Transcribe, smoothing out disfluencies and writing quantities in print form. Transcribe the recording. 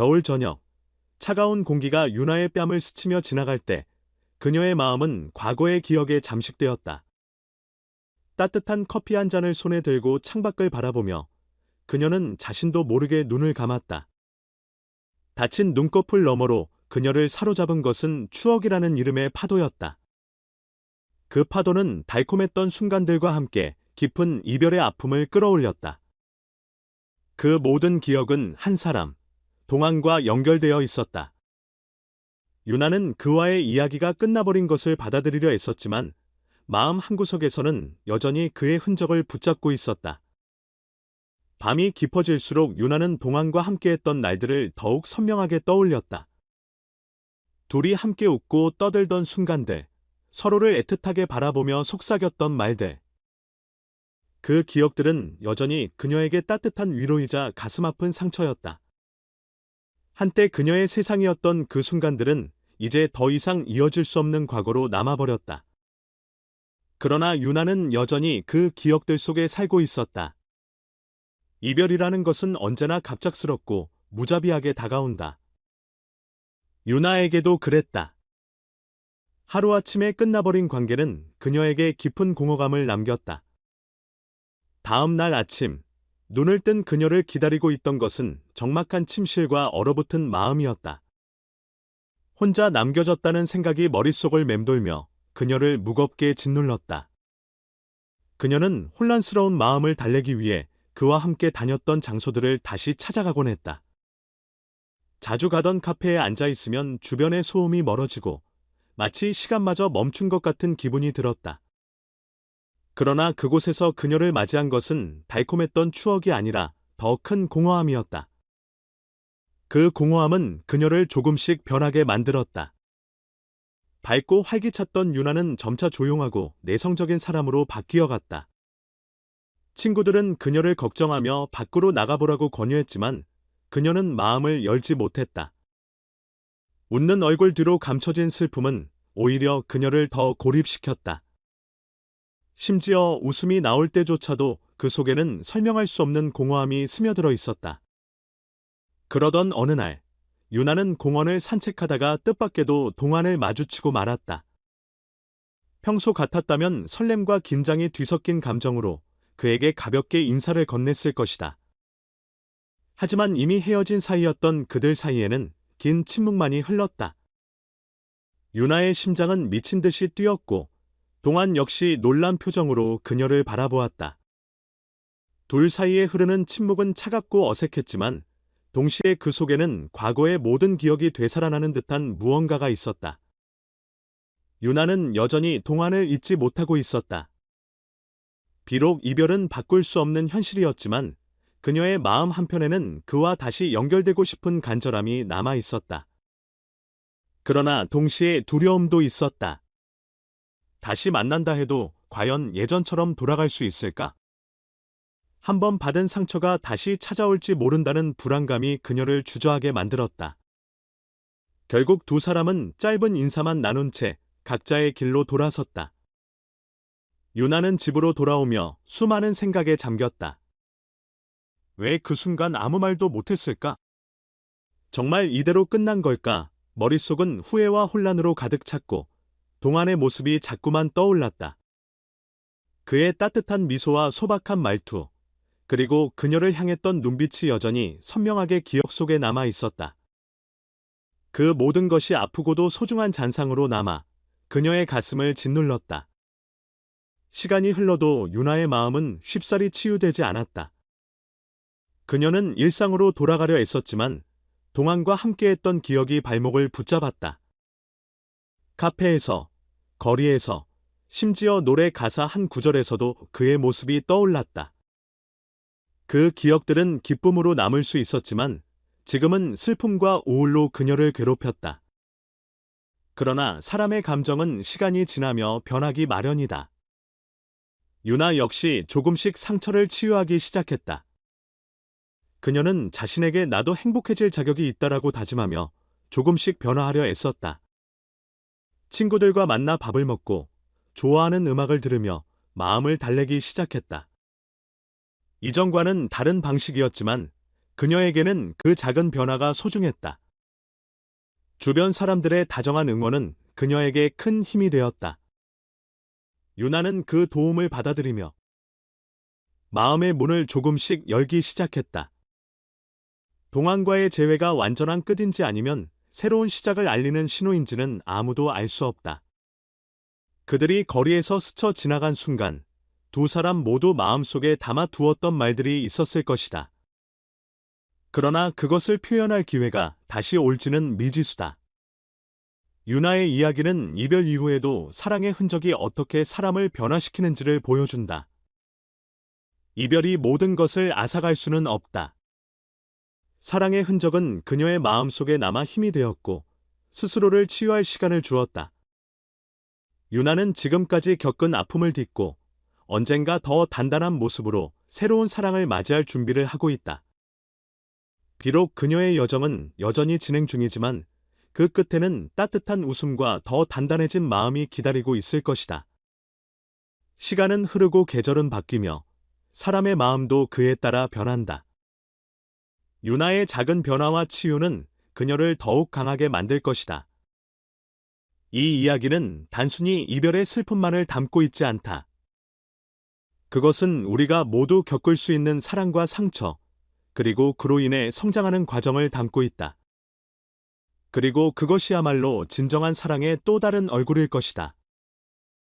겨울 저녁, 차가운 공기가 유나의 뺨을 스치며 지나갈 때 그녀의 마음은 과거의 기억에 잠식되었다. 따뜻한 커피 한 잔을 손에 들고 창밖을 바라보며 그녀는 자신도 모르게 눈을 감았다. 닫힌 눈꺼풀 너머로 그녀를 사로잡은 것은 추억이라는 이름의 파도였다. 그 파도는 달콤했던 순간들과 함께 깊은 이별의 아픔을 끌어올렸다. 그 모든 기억은 한 사람, 동안과 연결되어 있었다. 유나는 그와의 이야기가 끝나버린 것을 받아들이려 애썼지만 마음 한구석에서는 여전히 그의 흔적을 붙잡고 있었다. 밤이 깊어질수록 유나는 동안과 함께했던 날들을 더욱 선명하게 떠올렸다. 둘이 함께 웃고 떠들던 순간들, 서로를 애틋하게 바라보며 속삭였던 말들. 그 기억들은 여전히 그녀에게 따뜻한 위로이자 가슴 아픈 상처였다. 한때 그녀의 세상이었던 그 순간들은 이제 더 이상 이어질 수 없는 과거로 남아버렸다. 그러나 유나는 여전히 그 기억들 속에 살고 있었다. 이별이라는 것은 언제나 갑작스럽고 무자비하게 다가온다. 유나에게도 그랬다. 하루아침에 끝나버린 관계는 그녀에게 깊은 공허감을 남겼다. 다음 날 아침, 눈을 뜬 그녀를 기다리고 있던 것은 적막한 침실과 얼어붙은 마음이었다. 혼자 남겨졌다는 생각이 머릿속을 맴돌며 그녀를 무겁게 짓눌렀다. 그녀는 혼란스러운 마음을 달래기 위해 그와 함께 다녔던 장소들을 다시 찾아가곤 했다. 자주 가던 카페에 앉아 있으면 주변의 소음이 멀어지고 마치 시간마저 멈춘 것 같은 기분이 들었다. 그러나 그곳에서 그녀를 맞이한 것은 달콤했던 추억이 아니라 더 큰 공허함이었다. 그 공허함은 그녀를 조금씩 변하게 만들었다. 밝고 활기찼던 유나는 점차 조용하고 내성적인 사람으로 바뀌어갔다. 친구들은 그녀를 걱정하며 밖으로 나가보라고 권유했지만 그녀는 마음을 열지 못했다. 웃는 얼굴 뒤로 감춰진 슬픔은 오히려 그녀를 더 고립시켰다. 심지어 웃음이 나올 때조차도 그 속에는 설명할 수 없는 공허함이 스며들어 있었다. 그러던 어느 날, 유나는 공원을 산책하다가 뜻밖에도 동안을 마주치고 말았다. 평소 같았다면 설렘과 긴장이 뒤섞인 감정으로 그에게 가볍게 인사를 건넸을 것이다. 하지만 이미 헤어진 사이였던 그들 사이에는 긴 침묵만이 흘렀다. 유나의 심장은 미친 듯이 뛰었고 동안 역시 놀란 표정으로 그녀를 바라보았다. 둘 사이에 흐르는 침묵은 차갑고 어색했지만 동시에 그 속에는 과거의 모든 기억이 되살아나는 듯한 무언가가 있었다. 유나는 여전히 동안을 잊지 못하고 있었다. 비록 이별은 바꿀 수 없는 현실이었지만 그녀의 마음 한편에는 그와 다시 연결되고 싶은 간절함이 남아 있었다. 그러나 동시에 두려움도 있었다. 다시 만난다 해도 과연 예전처럼 돌아갈 수 있을까? 한번 받은 상처가 다시 찾아올지 모른다는 불안감이 그녀를 주저하게 만들었다. 결국 두 사람은 짧은 인사만 나눈 채 각자의 길로 돌아섰다. 유나는 집으로 돌아오며 수많은 생각에 잠겼다. 왜 그 순간 아무 말도 못했을까? 정말 이대로 끝난 걸까? 머릿속은 후회와 혼란으로 가득 찼고 동안의 모습이 자꾸만 떠올랐다. 그의 따뜻한 미소와 소박한 말투, 그리고 그녀를 향했던 눈빛이 여전히 선명하게 기억 속에 남아 있었다. 그 모든 것이 아프고도 소중한 잔상으로 남아 그녀의 가슴을 짓눌렀다. 시간이 흘러도 유나의 마음은 쉽사리 치유되지 않았다. 그녀는 일상으로 돌아가려 애썼지만 동안과 함께했던 기억이 발목을 붙잡았다. 카페에서, 거리에서, 심지어 노래 가사 한 구절에서도 그의 모습이 떠올랐다. 그 기억들은 기쁨으로 남을 수 있었지만 지금은 슬픔과 우울로 그녀를 괴롭혔다. 그러나 사람의 감정은 시간이 지나며 변하기 마련이다. 유나 역시 조금씩 상처를 치유하기 시작했다. 그녀는 자신에게 나도 행복해질 자격이 있다라고 다짐하며 조금씩 변화하려 애썼다. 친구들과 만나 밥을 먹고 좋아하는 음악을 들으며 마음을 달래기 시작했다. 이전과는 다른 방식이었지만 그녀에게는 그 작은 변화가 소중했다. 주변 사람들의 다정한 응원은 그녀에게 큰 힘이 되었다. 유나는 그 도움을 받아들이며 마음의 문을 조금씩 열기 시작했다. 동안과의 재회가 완전한 끝인지 아니면 새로운 시작을 알리는 신호인지는 아무도 알 수 없다. 그들이 거리에서 스쳐 지나간 순간 두 사람 모두 마음속에 담아두었던 말들이 있었을 것이다. 그러나 그것을 표현할 기회가 다시 올지는 미지수다. 유나의 이야기는 이별 이후에도 사랑의 흔적이 어떻게 사람을 변화시키는지를 보여준다. 이별이 모든 것을 앗아갈 수는 없다. 사랑의 흔적은 그녀의 마음속에 남아 힘이 되었고 스스로를 치유할 시간을 주었다. 유나는 지금까지 겪은 아픔을 딛고 언젠가 더 단단한 모습으로 새로운 사랑을 맞이할 준비를 하고 있다. 비록 그녀의 여정은 여전히 진행 중이지만 그 끝에는 따뜻한 웃음과 더 단단해진 마음이 기다리고 있을 것이다. 시간은 흐르고 계절은 바뀌며 사람의 마음도 그에 따라 변한다. 유나의 작은 변화와 치유는 그녀를 더욱 강하게 만들 것이다. 이 이야기는 단순히 이별의 슬픔만을 담고 있지 않다. 그것은 우리가 모두 겪을 수 있는 사랑과 상처, 그리고 그로 인해 성장하는 과정을 담고 있다. 그리고 그것이야말로 진정한 사랑의 또 다른 얼굴일 것이다.